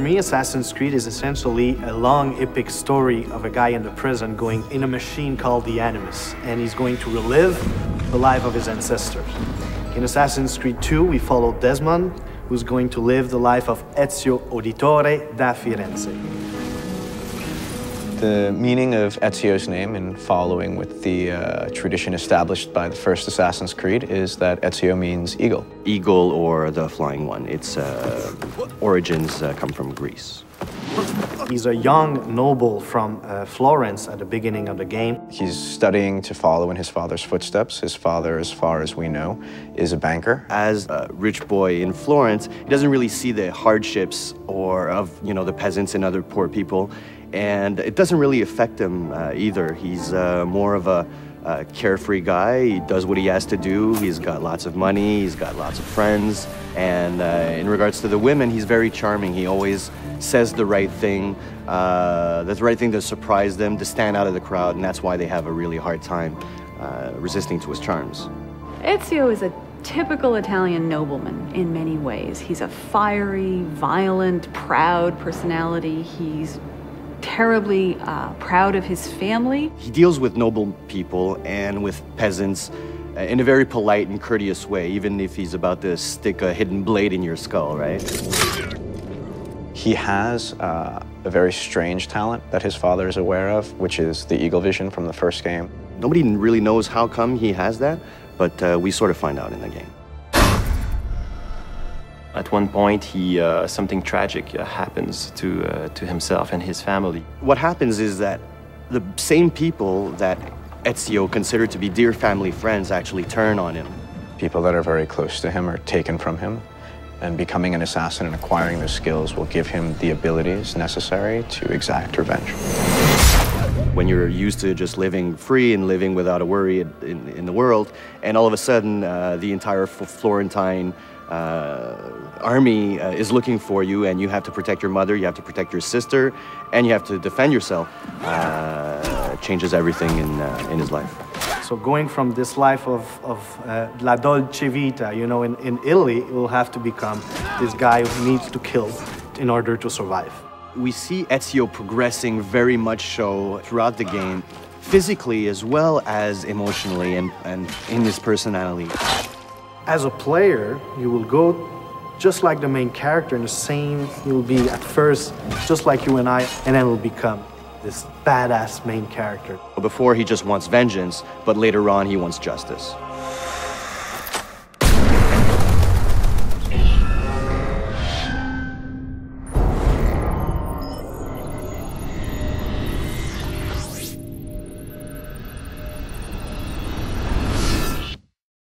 For me, Assassin's Creed is essentially a long, epic story of a guy in the prison going in a machine called the Animus, and he's going to relive the life of his ancestors. In Assassin's Creed 2, we follow Desmond, who's going to live the life of Ezio Auditore da Firenze. The meaning of Ezio's name, in following with the tradition established by the first Assassin's Creed, is that Ezio means eagle. Eagle, or the flying one. Its origins come from Greece. He's a young noble from Florence at the beginning of the game. He's studying to follow in his father's footsteps. His father, as far as we know, is a banker. As a rich boy in Florence, he doesn't really see the hardships of the peasants and other poor people. And it doesn't really affect him either. He's more of a carefree guy. He does what he has to do. He's got lots of money. He's got lots of friends. And in regards to the women, he's very charming. He always says the right thing. That's the right thing to surprise them, to stand out of the crowd. And that's why they have a really hard time resisting to his charms. Ezio is a typical Italian nobleman in many ways. He's a fiery, violent, proud personality. He's terribly proud of his family. He deals with noble people and with peasants in a very polite and courteous way, even if he's about to stick a hidden blade in your skull, right? He has a very strange talent that his father is aware of, which is the eagle vision from the first game. Nobody really knows how come he has that, but we sort of find out in the game. At one point, something tragic happens to himself and his family. What happens is that the same people that Ezio considered to be dear family friends actually turn on him. People that are very close to him are taken from him, and becoming an assassin and acquiring those skills will give him the abilities necessary to exact revenge. When you're used to just living free and living without a worry in the world, and all of a sudden the entire Florentine army is looking for you, and you have to protect your mother, you have to protect your sister, and you have to defend yourself, changes everything in his life. So going from this life of la dolce vita, in Italy, it will have to become this guy who needs to kill in order to survive. We see Ezio progressing very much so throughout the game, physically as well as emotionally and in his personality. As a player, you will go just like the main character in the same, you'll be at first just like you and I, and then will become this badass main character. Before he just wants vengeance, but later on he wants justice.